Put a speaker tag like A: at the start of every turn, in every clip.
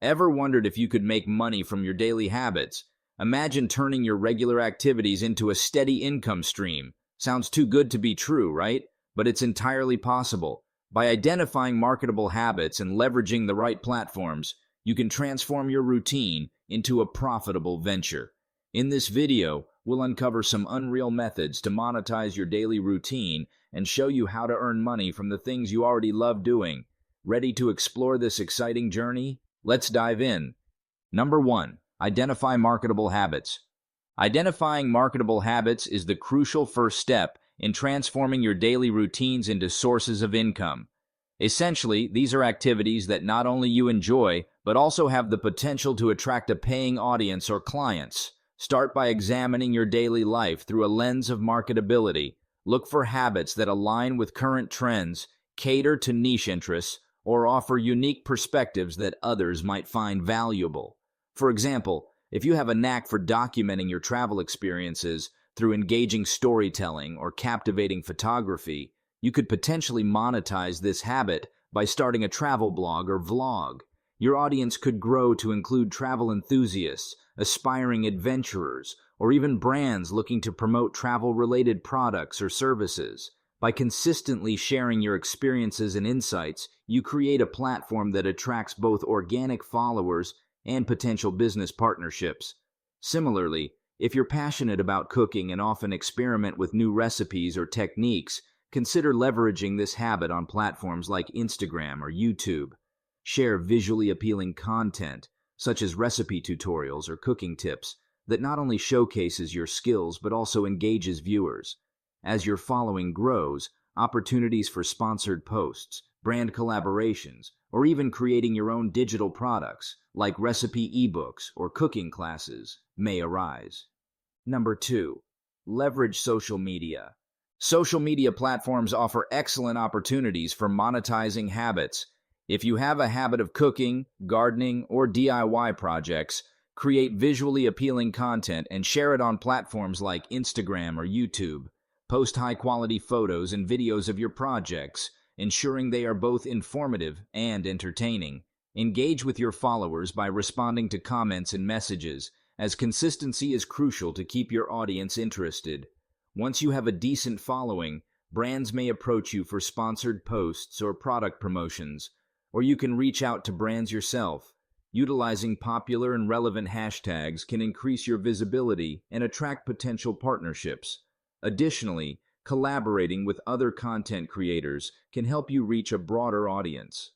A: Ever wondered if you could make money from your daily habits? Imagine turning your regular activities into a steady income stream. Sounds too good to be true, right? But it's entirely possible. By identifying marketable habits and leveraging the right platforms, you can transform your routine into a profitable venture. In this video, we'll uncover some unreal methods to monetize your daily routine and show you how to earn money from the things you already love doing. Ready to explore this exciting journey? Let's dive in. Number 1. Identify marketable habits. Identifying marketable habits is the crucial first step in transforming your daily routines into sources of income. Essentially, these are activities that not only you enjoy, but also have the potential to attract a paying audience or clients. Start by examining your daily life through a lens of marketability. Look for habits that align with current trends, cater to niche interests, or offer unique perspectives that others might find valuable. For example, if you have a knack for documenting your travel experiences through engaging storytelling or captivating photography, you could potentially monetize this habit by starting a travel blog or vlog. Your audience could grow to include travel enthusiasts, aspiring adventurers, or even brands looking to promote travel-related products or services. By consistently sharing your experiences and insights, you create a platform that attracts both organic followers and potential business partnerships. Similarly, if you're passionate about cooking and often experiment with new recipes or techniques, consider leveraging this habit on platforms like Instagram or YouTube. Share visually appealing content, such as recipe tutorials or cooking tips, that not only showcases your skills but also engages viewers. As your following grows, opportunities for sponsored posts, brand collaborations, or even creating your own digital products, like recipe ebooks or cooking classes, may arise. Number 2. Leverage social media. Social media platforms offer excellent opportunities for monetizing habits. If you have a habit of cooking, gardening, or DIY projects, create visually appealing content and share it on platforms like Instagram or YouTube. Post high-quality photos and videos of your projects, ensuring they are both informative and entertaining. Engage with your followers by responding to comments and messages, as consistency is crucial to keep your audience interested. Once you have a decent following, brands may approach you for sponsored posts or product promotions, or you can reach out to brands yourself. Utilizing popular and relevant hashtags can increase your visibility and attract potential partnerships. Additionally, collaborating with other content creators can help you reach a broader audience.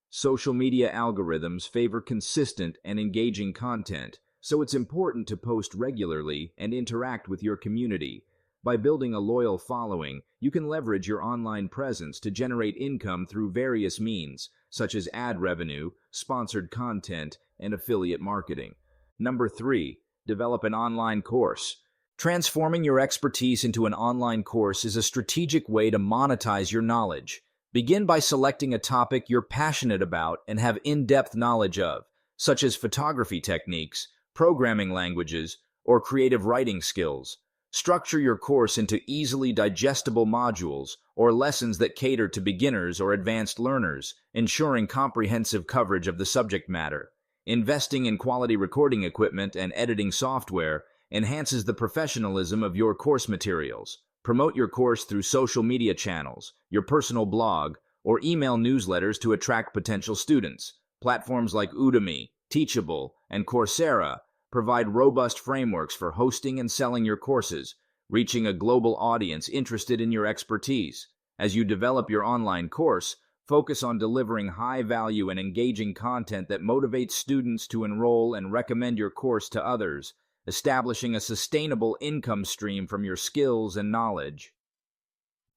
A: Social media algorithms favor consistent and engaging content, so it's important to post regularly and interact with your community. By building a loyal following, you can leverage your online presence to generate income through various means, such as ad revenue, sponsored content, and affiliate marketing. Number 3. Develop an online course. Transforming your expertise into an online course is a strategic way to monetize your knowledge. Begin by selecting a topic you're passionate about and have in-depth knowledge of, such as photography techniques, programming languages, or creative writing skills. Structure your course into easily digestible modules or lessons that cater to beginners or advanced learners, ensuring comprehensive coverage of the subject matter. Investing in quality recording equipment and editing software enhances the professionalism of your course materials. Promote your course through social media channels, your personal blog, or email newsletters to attract potential students. Platforms like Udemy, Teachable, and Coursera provide robust frameworks for hosting and selling your courses, reaching a global audience interested in your expertise. As you develop your online course, focus on delivering high-value and engaging content that motivates students to enroll and recommend your course to others, establishing a sustainable income stream from your skills and knowledge.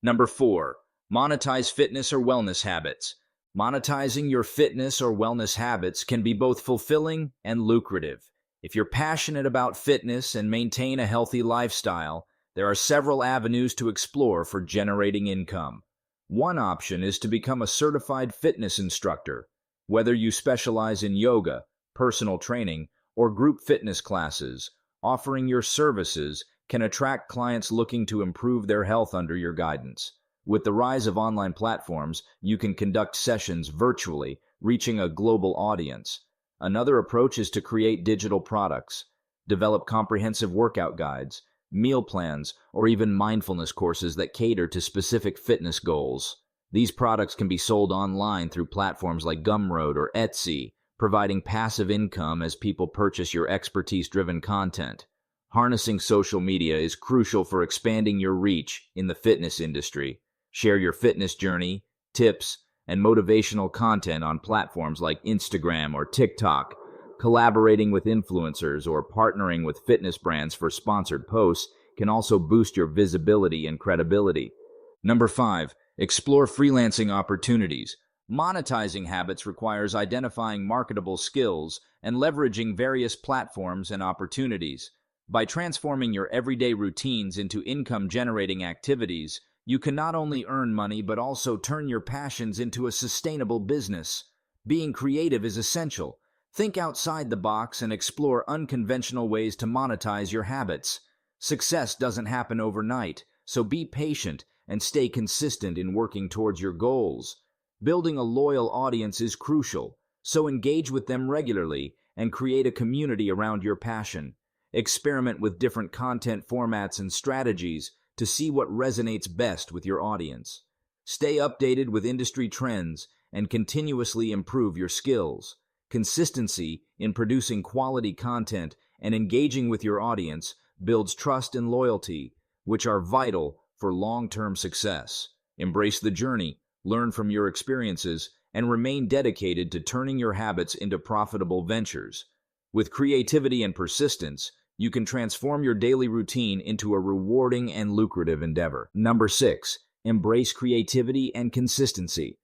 A: Number 4. Monetize fitness or wellness habits. Monetizing your fitness or wellness habits can be both fulfilling and lucrative. If you're passionate about fitness and maintain a healthy lifestyle, there are several avenues to explore for generating income. One option is to become a certified fitness instructor. Whether you specialize in yoga, personal training, or group fitness classes, offering your services can attract clients looking to improve their health under your guidance. With the rise of online platforms, you can conduct sessions virtually, reaching a global audience. Another approach is to create digital products. Develop comprehensive workout guides, meal plans, or even mindfulness courses that cater to specific fitness goals. These products can be sold online through platforms like Gumroad or Etsy, providing passive income as people purchase your expertise-driven content. Harnessing social media is crucial for expanding your reach in the fitness industry. Share your fitness journey, tips, and motivational content on platforms like Instagram or TikTok. Collaborating with influencers or partnering with fitness brands for sponsored posts can also boost your visibility and credibility. Number 5. Explore freelancing opportunities. Monetizing habits requires identifying marketable skills and leveraging various platforms and opportunities. By transforming your everyday routines into income-generating activities, you can not only earn money but also turn your passions into a sustainable business. Being creative is essential. Think outside the box and explore unconventional ways to monetize your habits. Success doesn't happen overnight, so be patient and stay consistent in working towards your goals. Building a loyal audience is crucial, so engage with them regularly and create a community around your passion. Experiment with different content formats and strategies to see what resonates best with your audience. Stay updated with industry trends and continuously improve your skills. Consistency in producing quality content and engaging with your audience builds trust and loyalty, which are vital for long-term success. Embrace the journey, learn from your experiences, and remain dedicated to turning your habits into profitable ventures. With creativity and persistence, you can transform your daily routine into a rewarding and lucrative endeavor. Number 6. Embrace creativity and consistency.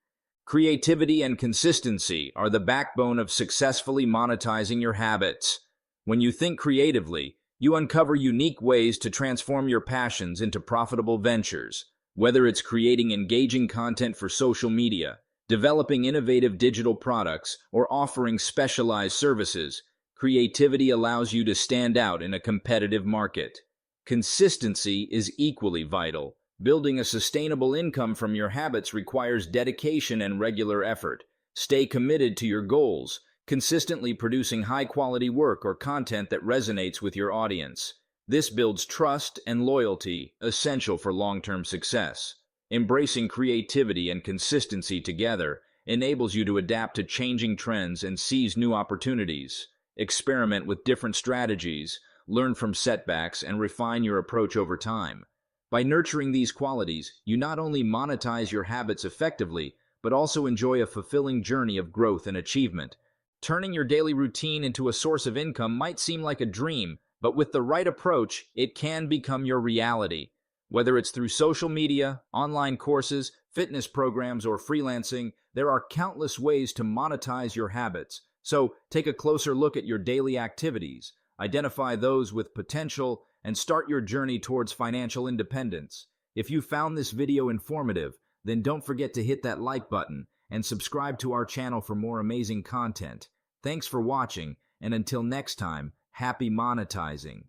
A: Creativity and consistency are the backbone of successfully monetizing your habits. When you think creatively, you uncover unique ways to transform your passions into profitable ventures. Whether it's creating engaging content for social media, developing innovative digital products, or offering specialized services, creativity allows you to stand out in a competitive market. Consistency is equally vital. Building a sustainable income from your habits requires dedication and regular effort. Stay committed to your goals, consistently producing high-quality work or content that resonates with your audience. This builds trust and loyalty, essential for long-term success. Embracing creativity and consistency together enables you to adapt to changing trends and seize new opportunities. Experiment with different strategies, learn from setbacks, and refine your approach over time. By nurturing these qualities, you not only monetize your habits effectively, but also enjoy a fulfilling journey of growth and achievement. Turning your daily routine into a source of income might seem like a dream, but with the right approach, it can become your reality. Whether it's through social media, online courses, fitness programs, or freelancing, there are countless ways to monetize your habits. So take a closer look at your daily activities, identify those with potential, and start your journey towards financial independence. If you found this video informative, then don't forget to hit that like button and subscribe to our channel for more amazing content. Thanks for watching, and until next time, happy monetizing.